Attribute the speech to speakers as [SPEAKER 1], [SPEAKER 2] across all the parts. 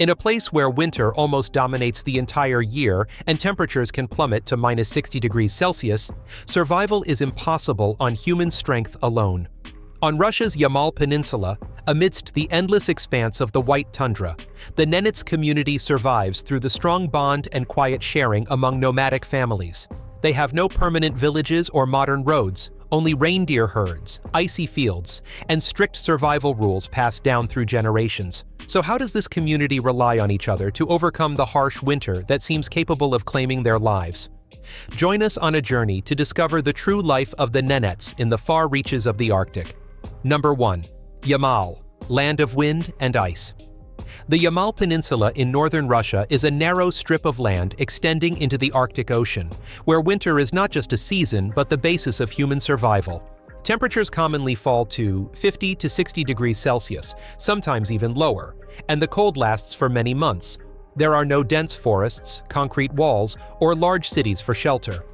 [SPEAKER 1] In a place where winter almost dominates the entire year and temperatures can plummet to minus 60 degrees Celsius, survival is impossible on human strength alone. On Russia's Yamal Peninsula, amidst the endless expanse of the White Tundra, the Nenets community survives through the strong bond and quiet sharing among nomadic families. They have no permanent villages or modern roads, only reindeer herds, icy fields, and strict survival rules passed down through generations. So how does this community rely on each other to overcome the harsh winter that seems capable of claiming their lives? Join us on a journey to discover the true life of the Nenets in the far reaches of the Arctic. Number 1. Yamal, land of wind and ice. The Yamal Peninsula in northern Russia is a narrow strip of land extending into the Arctic Ocean, where winter is not just a season but the basis of human survival. Temperatures commonly fall to 50 to 60 degrees Celsius, sometimes even lower, and the cold lasts for many months. There are no dense forests, concrete walls, or large cities for shelter.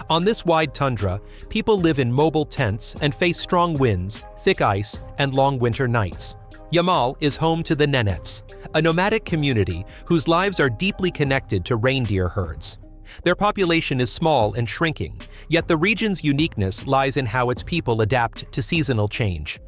[SPEAKER 1] On this wide tundra, people live in mobile tents and face strong winds, thick ice, and long winter nights. Yamal is home to the Nenets, a nomadic community whose lives are deeply connected to reindeer herds. Their population is small and shrinking, yet the region's uniqueness lies in how its people adapt to seasonal change.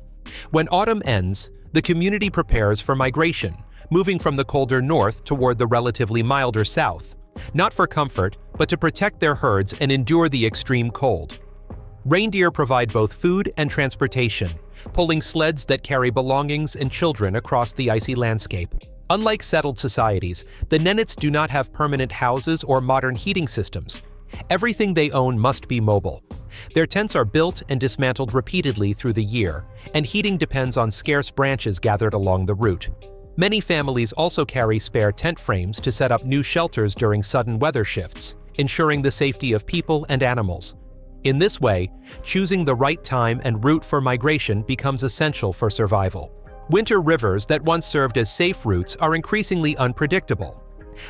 [SPEAKER 1] When autumn ends, the community prepares for migration, moving from the colder north toward the relatively milder south, not for comfort, but to protect their herds and endure the extreme cold. Reindeer provide both food and transportation, pulling sleds that carry belongings and children across the icy landscape. Unlike settled societies, the Nenets do not have permanent houses or modern heating systems. Everything they own must be mobile. Their tents are built and dismantled repeatedly through the year, and heating depends on scarce branches gathered along the route. Many families also carry spare tent frames to set up new shelters during sudden weather shifts, ensuring the safety of people and animals. In this way, choosing the right time and route for migration becomes essential for survival. Winter rivers that once served as safe routes are increasingly unpredictable.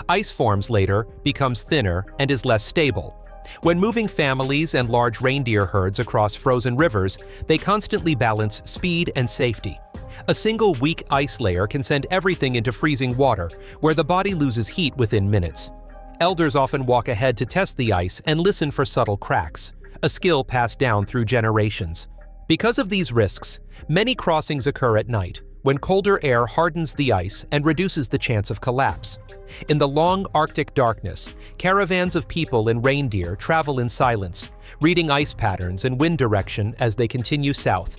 [SPEAKER 1] Ice forms later, becomes thinner, and is less stable. When moving families and large reindeer herds across frozen rivers, they constantly balance speed and safety. A single weak ice layer can send everything into freezing water, where the body loses heat within minutes. Elders often walk ahead to test the ice and listen for subtle cracks, a skill passed down through generations. Because of these risks, many crossings occur at night, when colder air hardens the ice and reduces the chance of collapse. In the long Arctic darkness, caravans of people and reindeer travel in silence, reading ice patterns and wind direction as they continue south.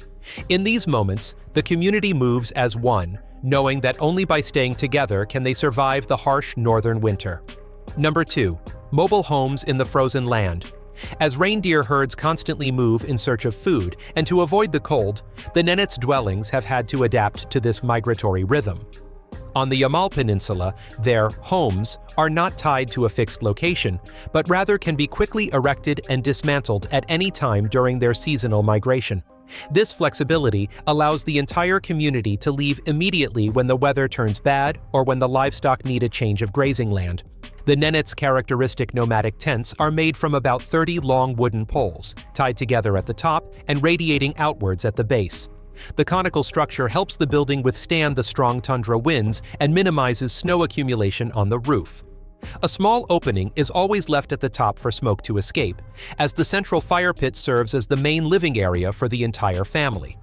[SPEAKER 1] In these moments, the community moves as one, knowing that only by staying together can they survive the harsh northern winter. Number 2. Mobile homes in the frozen land. As reindeer herds constantly move in search of food, and to avoid the cold, the Nenets' dwellings have had to adapt to this migratory rhythm. On the Yamal Peninsula, their homes are not tied to a fixed location, but rather can be quickly erected and dismantled at any time during their seasonal migration. This flexibility allows the entire community to leave immediately when the weather turns bad or when the livestock need a change of grazing land. The Nenets' characteristic nomadic tents are made from about 30 long wooden poles, tied together at the top and radiating outwards at the base. The conical structure helps the building withstand the strong tundra winds and minimizes snow accumulation on the roof. A small opening is always left at the top for smoke to escape, as the central fire pit serves as the main living area for the entire family.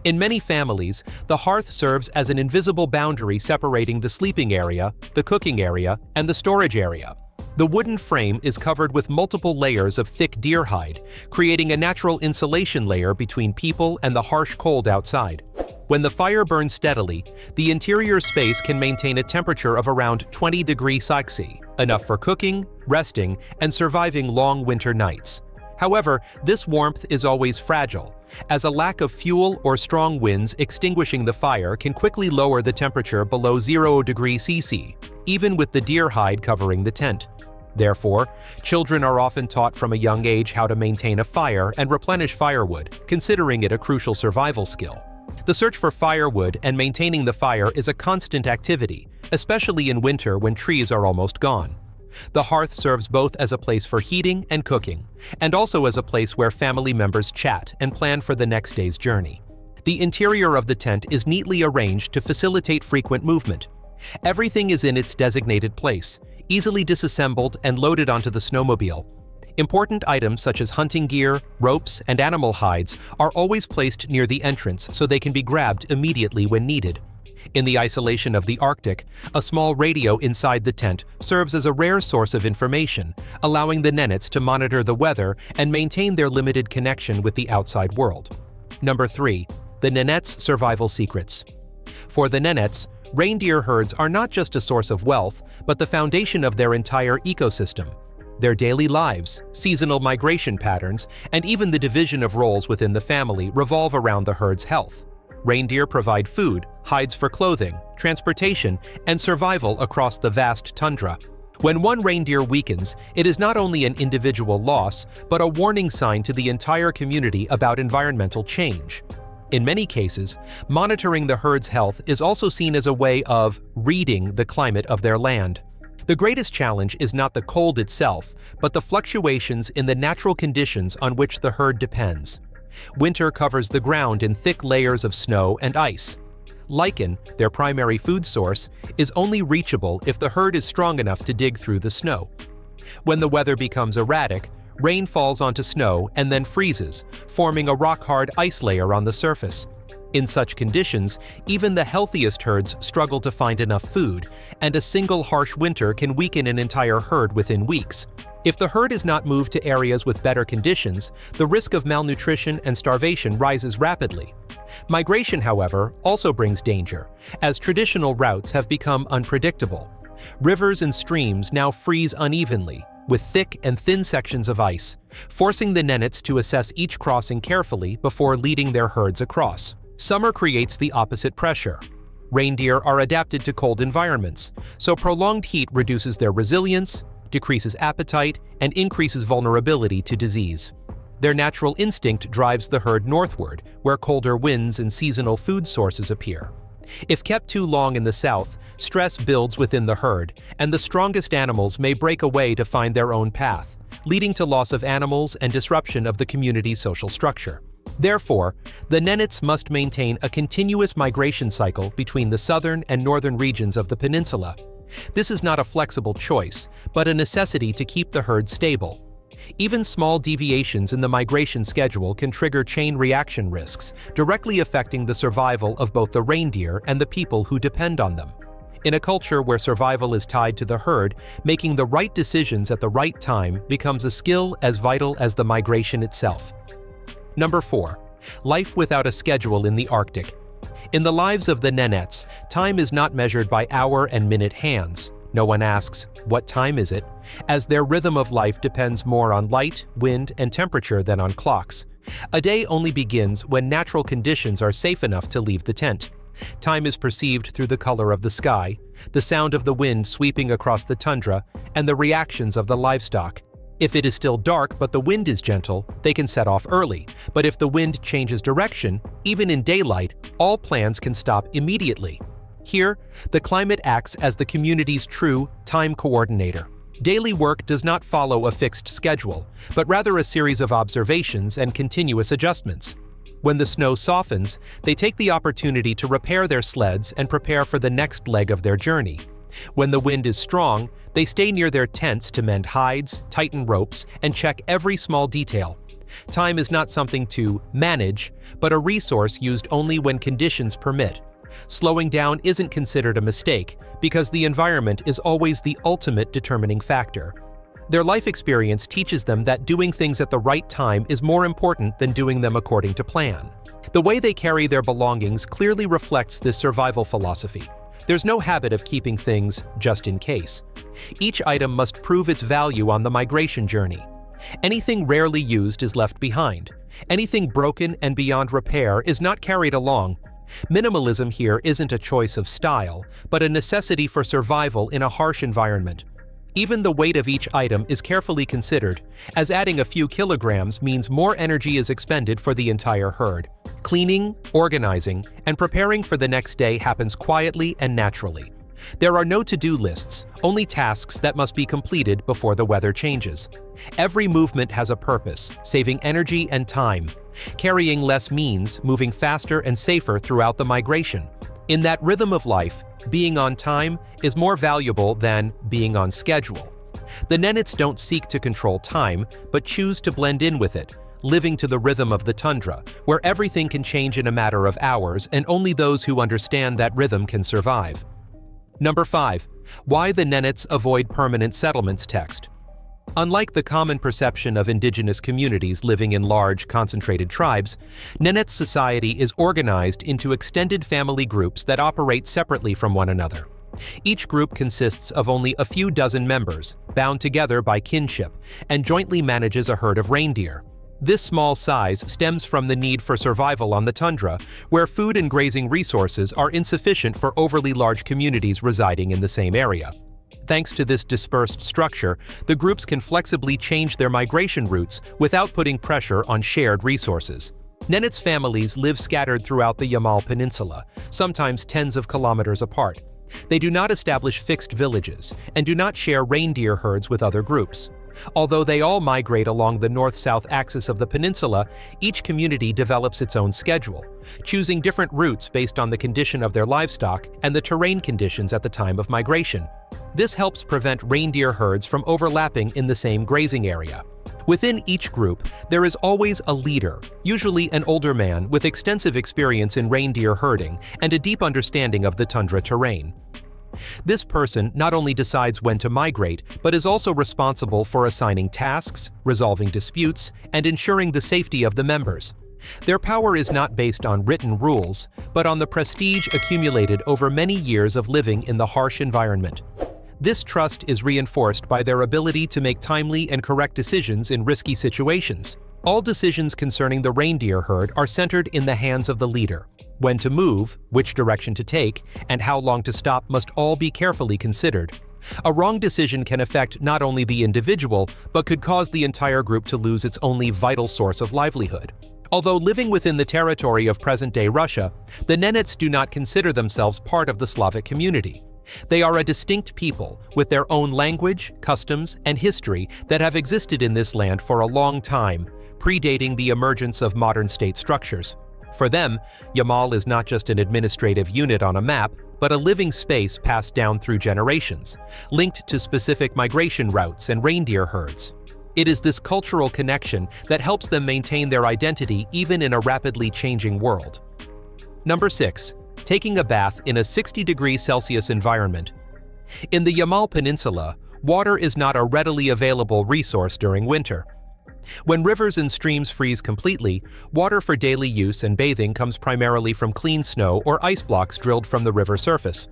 [SPEAKER 1] In many families, the hearth serves as an invisible boundary separating the sleeping area, the cooking area, and the storage area. The wooden frame is covered with multiple layers of thick deer hide, creating a natural insulation layer between people and the harsh cold outside. When the fire burns steadily, the interior space can maintain a temperature of around 20 degrees Celsius, enough for cooking, resting, and surviving long winter nights. However, this warmth is always fragile, as a lack of fuel or strong winds extinguishing the fire can quickly lower the temperature below 0 degrees Celsius, even with the deer hide covering the tent. Therefore, children are often taught from a young age how to maintain a fire and replenish firewood, considering it a crucial survival skill. The search for firewood and maintaining the fire is a constant activity, especially in winter when trees are almost gone. The hearth serves both as a place for heating and cooking, and also as a place where family members chat and plan for the next day's journey. The interior of the tent is neatly arranged to facilitate frequent movement. Everything is in its designated place, easily disassembled and loaded onto the snowmobile. Important items such as hunting gear, ropes, and animal hides are always placed near the entrance so they can be grabbed immediately when needed. In the isolation of the Arctic, a small radio inside the tent serves as a rare source of information, allowing the Nenets to monitor the weather and maintain their limited connection with the outside world. Number 3. The Nenets' survival secrets. For the Nenets, reindeer herds are not just a source of wealth, but the foundation of their entire ecosystem. Their daily lives, seasonal migration patterns, and even the division of roles within the family revolve around the herd's health. Reindeer provide food, hides for clothing, transportation, and survival across the vast tundra. When one reindeer weakens, it is not only an individual loss, but a warning sign to the entire community about environmental change. In many cases, monitoring the herd's health is also seen as a way of reading the climate of their land. The greatest challenge is not the cold itself, but the fluctuations in the natural conditions on which the herd depends. Winter covers the ground in thick layers of snow and ice. Lichen, their primary food source, is only reachable if the herd is strong enough to dig through the snow. When the weather becomes erratic, rain falls onto snow and then freezes, forming a rock-hard ice layer on the surface. In such conditions, even the healthiest herds struggle to find enough food, and a single harsh winter can weaken an entire herd within weeks. If the herd is not moved to areas with better conditions, the risk of malnutrition and starvation rises rapidly. Migration, however, also brings danger, as traditional routes have become unpredictable. Rivers and streams now freeze unevenly, with thick and thin sections of ice, forcing the Nenets to assess each crossing carefully before leading their herds across. Summer creates the opposite pressure. Reindeer are adapted to cold environments, so prolonged heat reduces their resilience, decreases appetite, and increases vulnerability to disease. Their natural instinct drives the herd northward, where colder winds and seasonal food sources appear. If kept too long in the south, stress builds within the herd, and the strongest animals may break away to find their own path, leading to loss of animals and disruption of the community's social structure. Therefore, the Nenets must maintain a continuous migration cycle between the southern and northern regions of the peninsula. This is not a flexible choice, but a necessity to keep the herd stable. Even small deviations in the migration schedule can trigger chain reaction risks, directly affecting the survival of both the reindeer and the people who depend on them. In a culture where survival is tied to the herd, making the right decisions at the right time becomes a skill as vital as the migration itself. Number 4. Life without a schedule in the Arctic. In the lives of the Nenets, time is not measured by hour and minute hands. No one asks, "What time is it?" as their rhythm of life depends more on light, wind, and temperature than on clocks. A day only begins when natural conditions are safe enough to leave the tent. Time is perceived through the color of the sky, the sound of the wind sweeping across the tundra, and the reactions of the livestock. If it is still dark but the wind is gentle, they can set off early. But if the wind changes direction, even in daylight, all plans can stop immediately. Here, the climate acts as the community's true time coordinator. Daily work does not follow a fixed schedule, but rather a series of observations and continuous adjustments. When the snow softens, they take the opportunity to repair their sleds and prepare for the next leg of their journey. When the wind is strong, they stay near their tents to mend hides, tighten ropes, and check every small detail. Time is not something to manage, but a resource used only when conditions permit. Slowing down isn't considered a mistake, because the environment is always the ultimate determining factor. Their life experience teaches them that doing things at the right time is more important than doing them according to plan. The way they carry their belongings clearly reflects this survival philosophy. There's no habit of keeping things just in case. Each item must prove its value on the migration journey. Anything rarely used is left behind. Anything broken and beyond repair is not carried along. Minimalism here isn't a choice of style, but a necessity for survival in a harsh environment. Even the weight of each item is carefully considered, as adding a few kilograms means more energy is expended for the entire herd. Cleaning, organizing, and preparing for the next day happens quietly and naturally. There are no to-do lists, only tasks that must be completed before the weather changes. Every movement has a purpose, saving energy and time. Carrying less means moving faster and safer throughout the migration. In that rhythm of life, being on time is more valuable than being on schedule. The Nenets don't seek to control time, but choose to blend in with it, living to the rhythm of the tundra, where everything can change in a matter of hours and only those who understand that rhythm can survive. Number 5. Why the Nenets avoid permanent settlements text. Unlike the common perception of indigenous communities living in large, concentrated tribes, Nenets society is organized into extended family groups that operate separately from one another. Each group consists of only a few dozen members, bound together by kinship, and jointly manages a herd of reindeer. This small size stems from the need for survival on the tundra, where food and grazing resources are insufficient for overly large communities residing in the same area. Thanks to this dispersed structure, the groups can flexibly change their migration routes without putting pressure on shared resources. Nenets families live scattered throughout the Yamal Peninsula, sometimes tens of kilometers apart. They do not establish fixed villages and do not share reindeer herds with other groups. Although they all migrate along the north-south axis of the peninsula, each community develops its own schedule, choosing different routes based on the condition of their livestock and the terrain conditions at the time of migration. This helps prevent reindeer herds from overlapping in the same grazing area. Within each group, there is always a leader, usually an older man with extensive experience in reindeer herding and a deep understanding of the tundra terrain. This person not only decides when to migrate, but is also responsible for assigning tasks, resolving disputes, and ensuring the safety of the members. Their power is not based on written rules, but on the prestige accumulated over many years of living in the harsh environment. This trust is reinforced by their ability to make timely and correct decisions in risky situations. All decisions concerning the reindeer herd are centered in the hands of the leader. When to move, which direction to take, and how long to stop must all be carefully considered. A wrong decision can affect not only the individual, but could cause the entire group to lose its only vital source of livelihood. Although living within the territory of present-day Russia, the Nenets do not consider themselves part of the Slavic community. They are a distinct people with their own language, customs, and history that have existed in this land for a long time, predating the emergence of modern state structures. For them, Yamal is not just an administrative unit on a map, but a living space passed down through generations, linked to specific migration routes and reindeer herds. It is this cultural connection that helps them maintain their identity even in a rapidly changing world. Number 6. Taking a bath in a 60°C environment. In the Yamal Peninsula, water is not a readily available resource during winter. When rivers and streams freeze completely, water for daily use and bathing comes primarily from clean snow or ice blocks drilled from the river surface.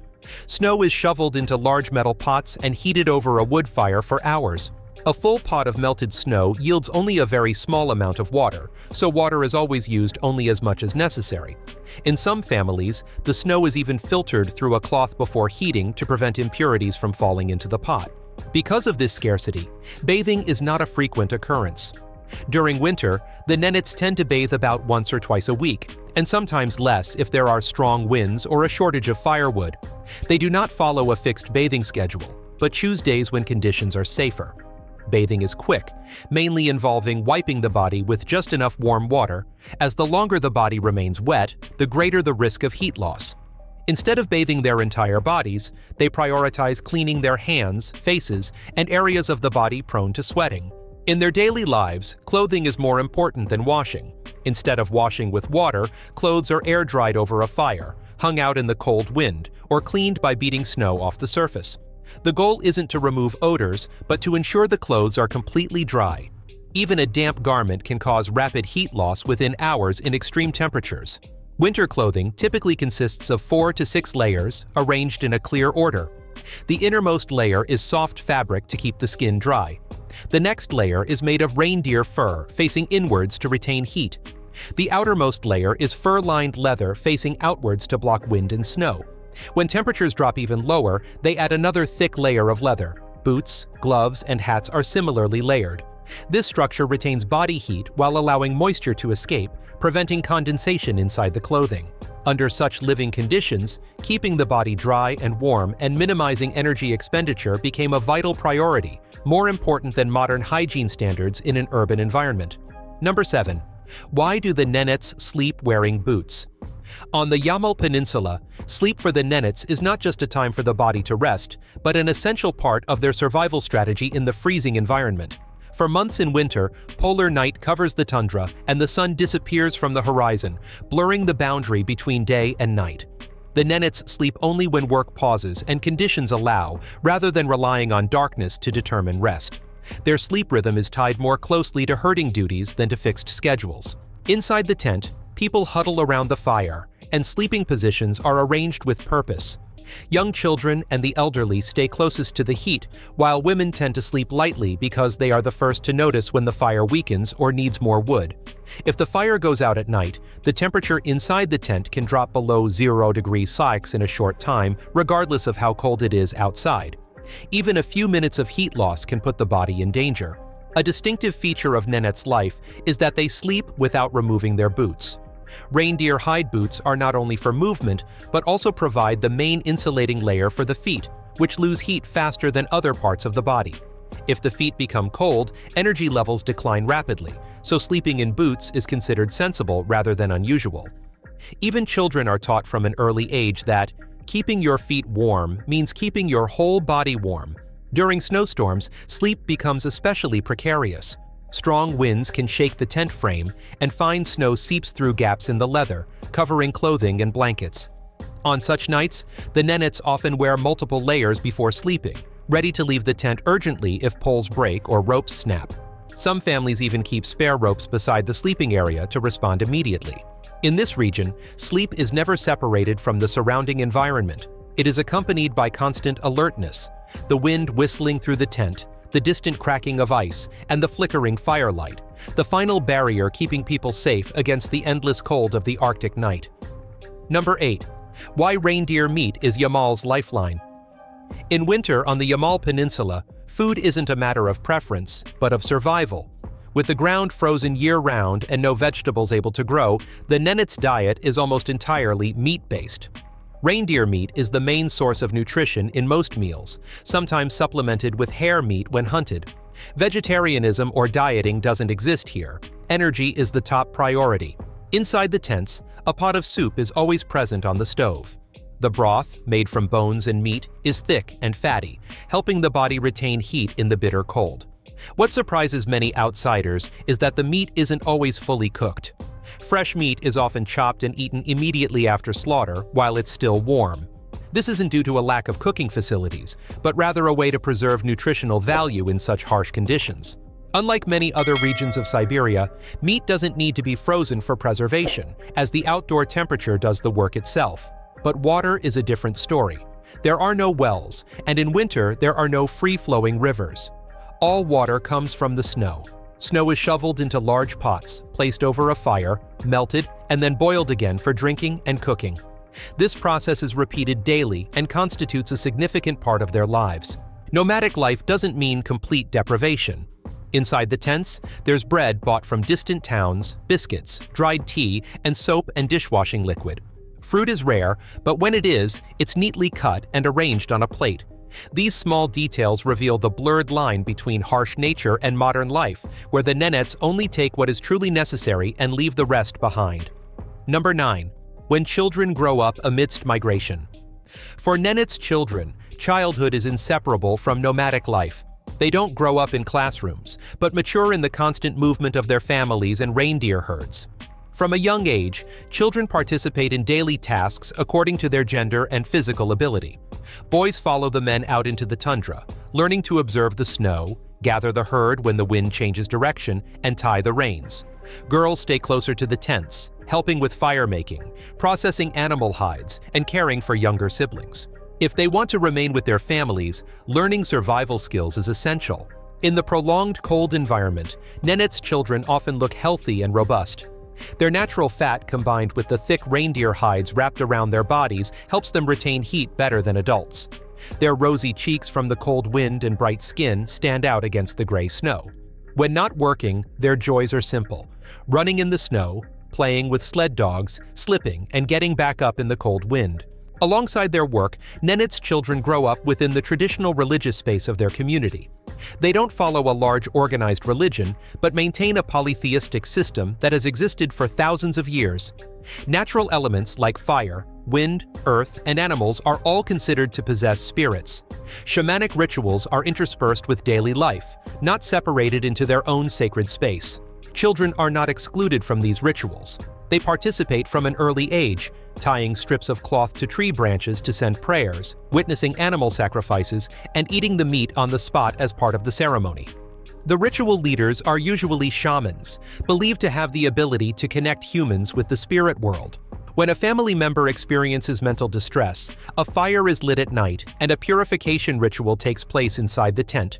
[SPEAKER 1] Snow is shoveled into large metal pots and heated over a wood fire for hours. A full pot of melted snow yields only a very small amount of water, so water is always used only as much as necessary. In some families, the snow is even filtered through a cloth before heating to prevent impurities from falling into the pot. Because of this scarcity, bathing is not a frequent occurrence. During winter, the Nenets tend to bathe about once or twice a week, and sometimes less if there are strong winds or a shortage of firewood. They do not follow a fixed bathing schedule, but choose days when conditions are safer. Bathing is quick, mainly involving wiping the body with just enough warm water, as the longer the body remains wet, the greater the risk of heat loss. Instead of bathing their entire bodies, they prioritize cleaning their hands, faces, and areas of the body prone to sweating. In their daily lives, clothing is more important than washing. Instead of washing with water, clothes are air-dried over a fire, hung out in the cold wind, or cleaned by beating snow off the surface. The goal isn't to remove odors, but to ensure the clothes are completely dry. Even a damp garment can cause rapid heat loss within hours in extreme temperatures. Winter clothing typically consists of 4 to 6 layers, arranged in a clear order. The innermost layer is soft fabric to keep the skin dry. The next layer is made of reindeer fur, facing inwards to retain heat. The outermost layer is fur-lined leather facing outwards to block wind and snow. When temperatures drop even lower, they add another thick layer of leather. Boots, gloves, and hats are similarly layered. This structure retains body heat while allowing moisture to escape, preventing condensation inside the clothing. Under such living conditions, keeping the body dry and warm and minimizing energy expenditure became a vital priority, more important than modern hygiene standards in an urban environment. Number 7. Why do the Nenets sleep wearing boots? On the Yamal Peninsula, sleep for the Nenets is not just a time for the body to rest, but an essential part of their survival strategy in the freezing environment. For months in winter, polar night covers the tundra and the sun disappears from the horizon, blurring the boundary between day and night. The Nenets sleep only when work pauses and conditions allow, rather than relying on darkness to determine rest. Their sleep rhythm is tied more closely to herding duties than to fixed schedules. Inside the tent, people huddle around the fire, and sleeping positions are arranged with purpose. Young children and the elderly stay closest to the heat, while women tend to sleep lightly because they are the first to notice when the fire weakens or needs more wood. If the fire goes out at night, the temperature inside the tent can drop below 0 degrees Celsius in a short time, regardless of how cold it is outside. Even a few minutes of heat loss can put the body in danger. A distinctive feature of Nenets' life is that they sleep without removing their boots. Reindeer hide boots are not only for movement, but also provide the main insulating layer for the feet, which lose heat faster than other parts of the body. If the feet become cold, energy levels decline rapidly, so sleeping in boots is considered sensible rather than unusual. Even children are taught from an early age that keeping your feet warm means keeping your whole body warm. During snowstorms, sleep becomes especially precarious. Strong winds can shake the tent frame, and fine snow seeps through gaps in the leather, covering clothing and blankets. On such nights, the Nenets often wear multiple layers before sleeping, ready to leave the tent urgently if poles break or ropes snap. Some families even keep spare ropes beside the sleeping area to respond immediately. In this region, sleep is never separated from the surrounding environment. It is accompanied by constant alertness, the wind whistling through the tent, the distant cracking of ice, and the flickering firelight, the final barrier keeping people safe against the endless cold of the Arctic night. Number 8. Why reindeer meat is Yamal's lifeline. In winter on the Yamal Peninsula, food isn't a matter of preference, but of survival. With the ground frozen year-round and no vegetables able to grow, the Nenets' diet is almost entirely meat-based. Reindeer meat is the main source of nutrition in most meals, sometimes supplemented with hare meat when hunted. Vegetarianism or dieting doesn't exist here. Energy is the top priority. Inside the tents, a pot of soup is always present on the stove. The broth, made from bones and meat, is thick and fatty, helping the body retain heat in the bitter cold. What surprises many outsiders is that the meat isn't always fully cooked. Fresh meat is often chopped and eaten immediately after slaughter while it's still warm. This isn't due to a lack of cooking facilities, but rather a way to preserve nutritional value in such harsh conditions. Unlike many other regions of Siberia, meat doesn't need to be frozen for preservation, as the outdoor temperature does the work itself. But water is a different story. There are no wells, and in winter there are no free-flowing rivers. All water comes from the snow. Snow is shoveled into large pots, placed over a fire, melted, and then boiled again for drinking and cooking. This process is repeated daily and constitutes a significant part of their lives. Nomadic life doesn't mean complete deprivation. Inside the tents, there's bread bought from distant towns, biscuits, dried tea, and soap and dishwashing liquid. Fruit is rare, but when it is, it's neatly cut and arranged on a plate. These small details reveal the blurred line between harsh nature and modern life, where the Nenets only take what is truly necessary and leave the rest behind. Number 9. When children grow up amidst migration. For Nenets' children, childhood is inseparable from nomadic life. They don't grow up in classrooms, but mature in the constant movement of their families and reindeer herds. From a young age, children participate in daily tasks according to their gender and physical ability. Boys follow the men out into the tundra, learning to observe the snow, gather the herd when the wind changes direction, and tie the reins. Girls stay closer to the tents, helping with fire making, processing animal hides, and caring for younger siblings. If they want to remain with their families, learning survival skills is essential. In the prolonged cold environment, Nenets' children often look healthy and robust. Their natural fat combined with the thick reindeer hides wrapped around their bodies helps them retain heat better than adults. Their rosy cheeks from the cold wind and bright skin stand out against the gray snow. When not working, their joys are simple: running in the snow, playing with sled dogs, slipping, and getting back up in the cold wind. Alongside their work, Nenets children grow up within the traditional religious space of their community. They don't follow a large organized religion, but maintain a polytheistic system that has existed for thousands of years. Natural elements like fire, wind, earth, and animals are all considered to possess spirits. Shamanic rituals are interspersed with daily life, not separated into their own sacred space. Children are not excluded from these rituals. They participate from an early age, tying strips of cloth to tree branches to send prayers, witnessing animal sacrifices, and eating the meat on the spot as part of the ceremony. The ritual leaders are usually shamans, believed to have the ability to connect humans with the spirit world. When a family member experiences mental distress, a fire is lit at night and a purification ritual takes place inside the tent.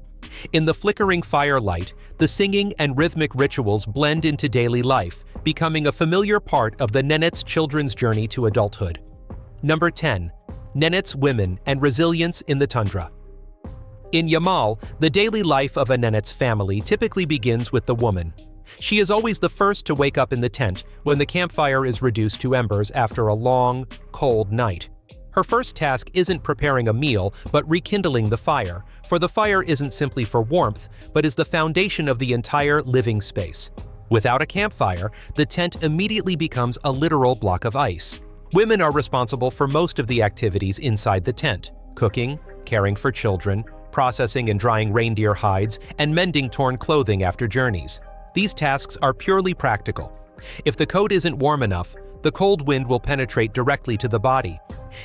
[SPEAKER 1] In the flickering firelight, the singing and rhythmic rituals blend into daily life, becoming a familiar part of the Nenets children's journey to adulthood. Number 10. Nenets women and resilience in the tundra. In Yamal, the daily life of a Nenets family typically begins with the woman. She is always the first to wake up in the tent when the campfire is reduced to embers after a long, cold night. Her first task isn't preparing a meal, but rekindling the fire, for the fire isn't simply for warmth, but is the foundation of the entire living space. Without a campfire, the tent immediately becomes a literal block of ice. Women are responsible for most of the activities inside the tent: cooking, caring for children, processing and drying reindeer hides, and mending torn clothing after journeys. These tasks are purely practical. If the coat isn't warm enough, the cold wind will penetrate directly to the body.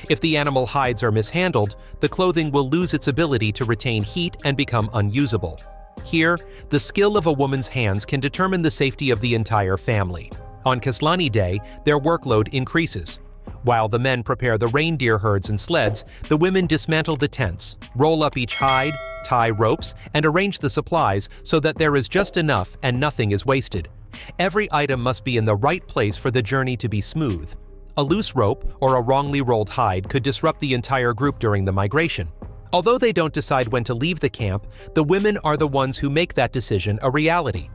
[SPEAKER 1] If the animal hides are mishandled, the clothing will lose its ability to retain heat and become unusable. Here, the skill of a woman's hands can determine the safety of the entire family. On Cuisine Day, their workload increases. While the men prepare the reindeer herds and sleds, the women dismantle the tents, roll up each hide, tie ropes, and arrange the supplies so that there is just enough and nothing is wasted. Every item must be in the right place for the journey to be smooth. A loose rope or a wrongly rolled hide could disrupt the entire group during the migration. Although they don't decide when to leave the camp, the women are the ones who make that decision a reality.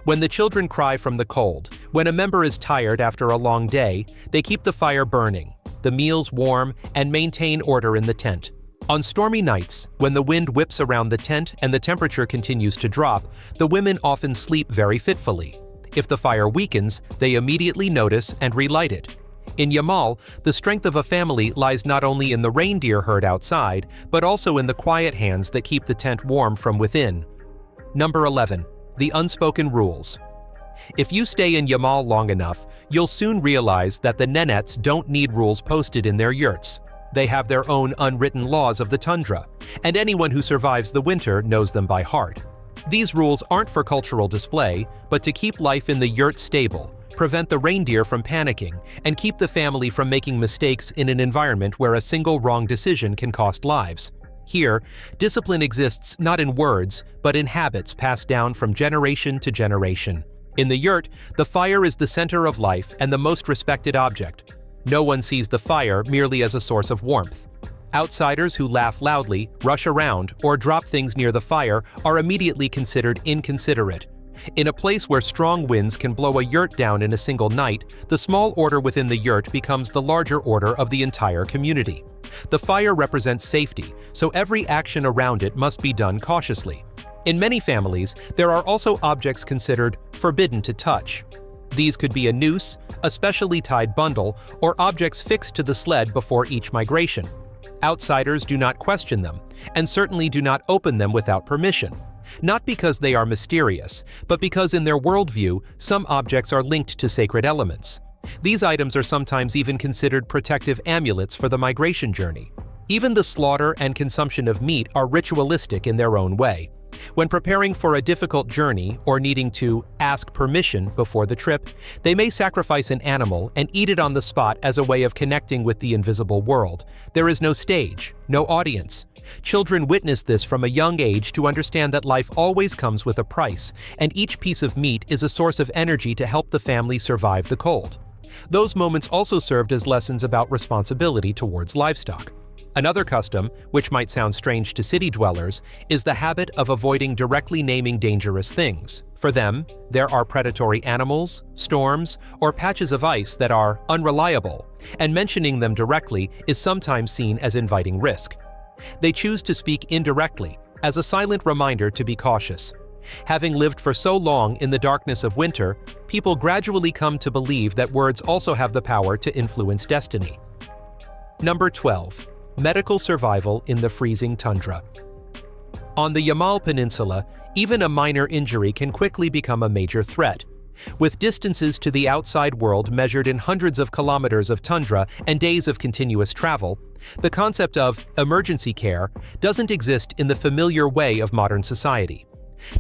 [SPEAKER 1] When the children cry from the cold, when a member is tired after a long day, they keep the fire burning, the meals warm, and maintain order in the tent. On stormy nights, when the wind whips around the tent and the temperature continues to drop, the women often sleep very fitfully. If the fire weakens, they immediately notice and relight it. In Yamal, the strength of a family lies not only in the reindeer herd outside, but also in the quiet hands that keep the tent warm from within. Number 11. The unspoken rules. If you stay in Yamal long enough, you'll soon realize that the Nenets don't need rules posted in their yurts. They have their own unwritten laws of the tundra, and anyone who survives the winter knows them by heart. These rules aren't for cultural display, but to keep life in the yurt stable, prevent the reindeer from panicking, and keep the family from making mistakes in an environment where a single wrong decision can cost lives. Here, discipline exists not in words, but in habits passed down from generation to generation. In the yurt, the fire is the center of life and the most respected object. No one sees the fire merely as a source of warmth. Outsiders who laugh loudly, rush around, or drop things near the fire are immediately considered inconsiderate. In a place where strong winds can blow a yurt down in a single night, the small order within the yurt becomes the larger order of the entire community. The fire represents safety, so every action around it must be done cautiously. In many families, there are also objects considered forbidden to touch. These could be a noose, a specially tied bundle, or objects fixed to the sled before each migration. Outsiders do not question them, and certainly do not open them without permission. Not because they are mysterious, but because in their worldview, some objects are linked to sacred elements. These items are sometimes even considered protective amulets for the migration journey. Even the slaughter and consumption of meat are ritualistic in their own way. When preparing for a difficult journey or needing to ask permission before the trip, they may sacrifice an animal and eat it on the spot as a way of connecting with the invisible world. There is no stage, no audience. Children witness this from a young age to understand that life always comes with a price, and each piece of meat is a source of energy to help the family survive the cold. Those moments also served as lessons about responsibility towards livestock. Another custom, which might sound strange to city dwellers, is the habit of avoiding directly naming dangerous things. For them, there are predatory animals, storms, or patches of ice that are unreliable, and mentioning them directly is sometimes seen as inviting risk. They choose to speak indirectly, as a silent reminder to be cautious. Having lived for so long in the darkness of winter, people gradually come to believe that words also have the power to influence destiny. Number 12. Medical survival in the freezing tundra. On the Yamal Peninsula, even a minor injury can quickly become a major threat. With distances to the outside world measured in hundreds of kilometers of tundra and days of continuous travel, the concept of emergency care doesn't exist in the familiar way of modern society.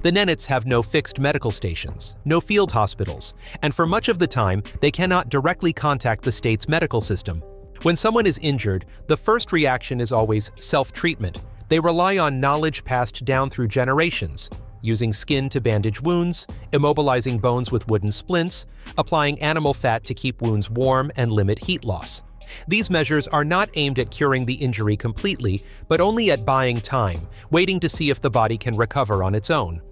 [SPEAKER 1] The Nenets have no fixed medical stations, no field hospitals, and for much of the time, they cannot directly contact the state's medical system. When someone is injured, the first reaction is always self-treatment. They rely on knowledge passed down through generations, using skin to bandage wounds, immobilizing bones with wooden splints, applying animal fat to keep wounds warm and limit heat loss. These measures are not aimed at curing the injury completely, but only at buying time, waiting to see if the body can recover on its own.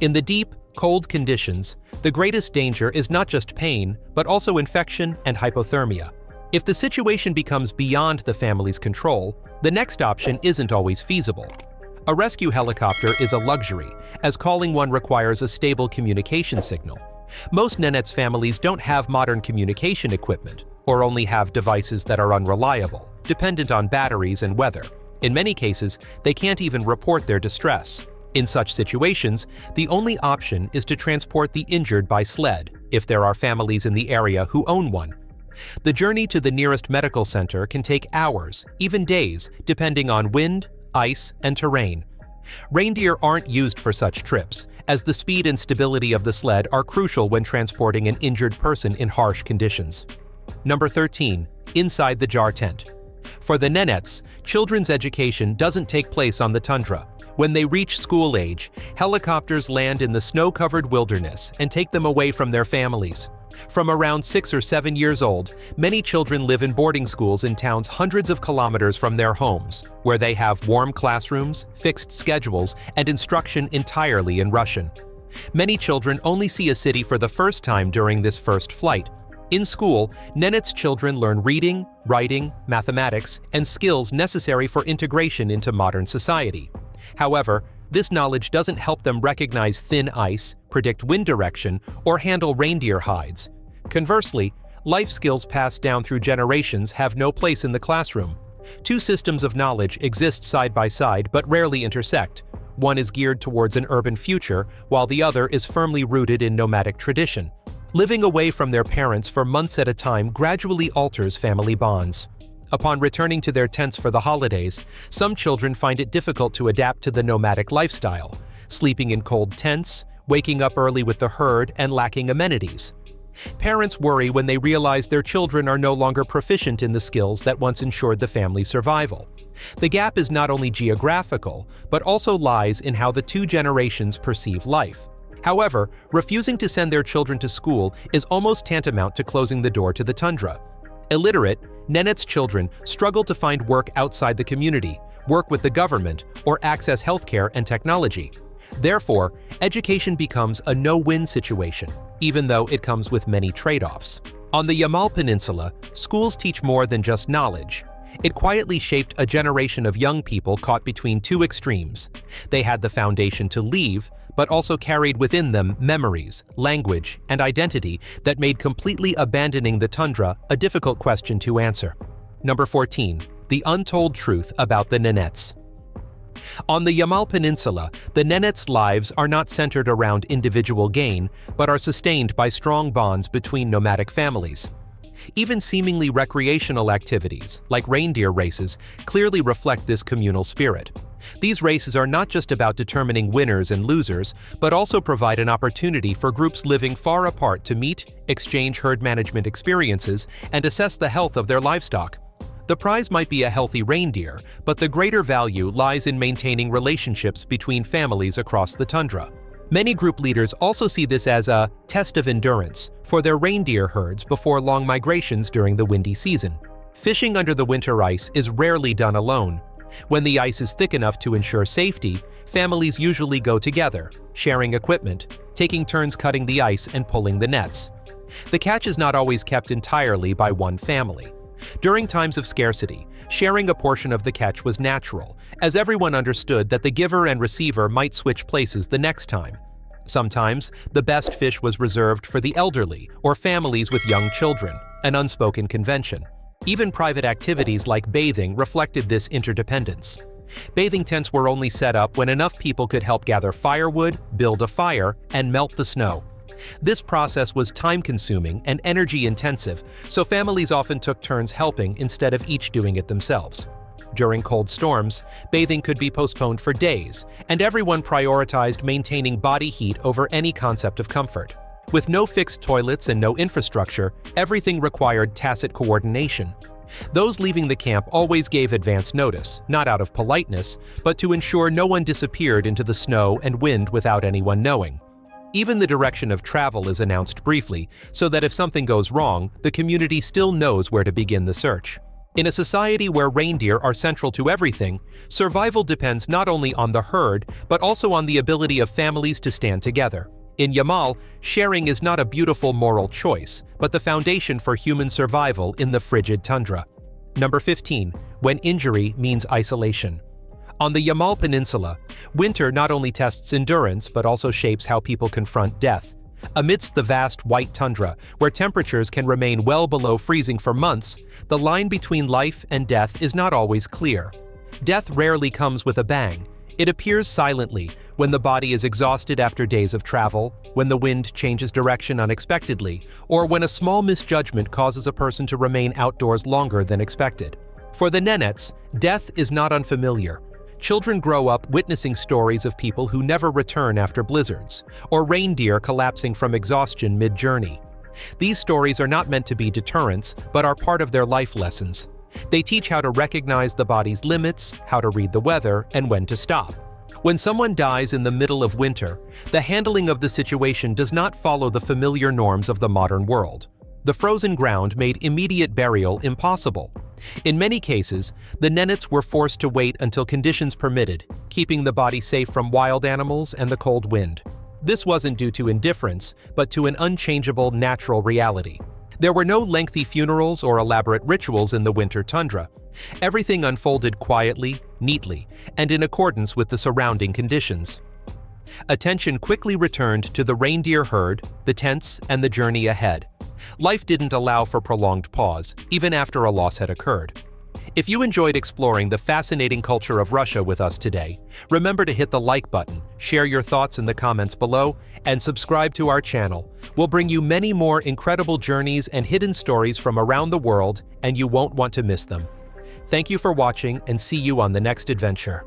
[SPEAKER 1] In the deep, cold conditions, the greatest danger is not just pain, but also infection and hypothermia. If the situation becomes beyond the family's control, the next option isn't always feasible. A rescue helicopter is a luxury, as calling one requires a stable communication signal. Most Nenets families don't have modern communication equipment, or only have devices that are unreliable, dependent on batteries and weather. In many cases, they can't even report their distress. In such situations, the only option is to transport the injured by sled, if there are families in the area who own one. The journey to the nearest medical center can take hours, even days, depending on wind, ice, and terrain. Reindeer aren't used for such trips, as the speed and stability of the sled are crucial when transporting an injured person in harsh conditions. Number 13. Inside the jar tent. For the Nenets, children's education doesn't take place on the tundra. When they reach school age, helicopters land in the snow-covered wilderness and take them away from their families. From around 6 or 7 years old, many children live in boarding schools in towns hundreds of kilometers from their homes, where they have warm classrooms, fixed schedules, and instruction entirely in Russian. Many children only see a city for the first time during this first flight. In school, Nenets children learn reading, writing, mathematics, and skills necessary for integration into modern society. However, this knowledge doesn't help them recognize thin ice, predict wind direction, or handle reindeer hides. Conversely, life skills passed down through generations have no place in the classroom. Two systems of knowledge exist side by side but rarely intersect. One is geared towards an urban future, while the other is firmly rooted in nomadic tradition. Living away from their parents for months at a time gradually alters family bonds. Upon returning to their tents for the holidays, some children find it difficult to adapt to the nomadic lifestyle, sleeping in cold tents, waking up early with the herd, and lacking amenities. Parents worry when they realize their children are no longer proficient in the skills that once ensured the family's survival. The gap is not only geographical, but also lies in how the two generations perceive life. However, refusing to send their children to school is almost tantamount to closing the door to the tundra. Illiterate, Nenets children struggle to find work outside the community, work with the government, or access healthcare and technology. Therefore, education becomes a no-win situation, even though it comes with many trade-offs. On the Yamal Peninsula, schools teach more than just knowledge. It quietly shaped a generation of young people caught between two extremes. They had the foundation to leave, but also carried within them memories, language, and identity that made completely abandoning the tundra a difficult question to answer. Number 14. The untold truth about the Nenets. On the Yamal Peninsula, the Nenets' lives are not centered around individual gain, but are sustained by strong bonds between nomadic families. Even seemingly recreational activities, like reindeer races, clearly reflect this communal spirit. These races are not just about determining winners and losers, but also provide an opportunity for groups living far apart to meet, exchange herd management experiences, and assess the health of their livestock. The prize might be a healthy reindeer, but the greater value lies in maintaining relationships between families across the tundra. Many group leaders also see this as a test of endurance for their reindeer herds before long migrations during the windy season. Fishing under the winter ice is rarely done alone. When the ice is thick enough to ensure safety, families usually go together, sharing equipment, taking turns cutting the ice and pulling the nets. The catch is not always kept entirely by one family. During times of scarcity, sharing a portion of the catch was natural, as everyone understood that the giver and receiver might switch places the next time. Sometimes, the best fish was reserved for the elderly or families with young children, an unspoken convention. Even private activities like bathing reflected this interdependence. Bathing tents were only set up when enough people could help gather firewood, build a fire, and melt the snow. This process was time-consuming and energy-intensive, so families often took turns helping instead of each doing it themselves. During cold storms, bathing could be postponed for days, and everyone prioritized maintaining body heat over any concept of comfort. With no fixed toilets and no infrastructure, everything required tacit coordination. Those leaving the camp always gave advance notice, not out of politeness, but to ensure no one disappeared into the snow and wind without anyone knowing. Even the direction of travel is announced briefly, so that if something goes wrong, the community still knows where to begin the search. In a society where reindeer are central to everything, survival depends not only on the herd, but also on the ability of families to stand together. In Yamal, sharing is not a beautiful moral choice, but the foundation for human survival in the frigid tundra. Number 15. When injury means isolation. On the Yamal Peninsula, winter not only tests endurance but also shapes how people confront death. Amidst the vast white tundra, where temperatures can remain well below freezing for months, the line between life and death is not always clear. Death rarely comes with a bang. It appears silently, when the body is exhausted after days of travel, when the wind changes direction unexpectedly, or when a small misjudgment causes a person to remain outdoors longer than expected. For the Nenets, death is not unfamiliar. Children grow up witnessing stories of people who never return after blizzards, or reindeer collapsing from exhaustion mid-journey. These stories are not meant to be deterrents, but are part of their life lessons. They teach how to recognize the body's limits, how to read the weather, and when to stop. When someone dies in the middle of winter, the handling of the situation does not follow the familiar norms of the modern world. The frozen ground made immediate burial impossible. In many cases, the Nenets were forced to wait until conditions permitted, keeping the body safe from wild animals and the cold wind. This wasn't due to indifference, but to an unchangeable natural reality. There were no lengthy funerals or elaborate rituals in the winter tundra. Everything unfolded quietly, neatly, and in accordance with the surrounding conditions. Attention quickly returned to the reindeer herd, the tents, and the journey ahead. Life didn't allow for prolonged pause, even after a loss had occurred. If you enjoyed exploring the fascinating culture of Russia with us today, remember to hit the like button, share your thoughts in the comments below, and subscribe to our channel. We'll bring you many more incredible journeys and hidden stories from around the world, and you won't want to miss them. Thank you for watching, and see you on the next adventure.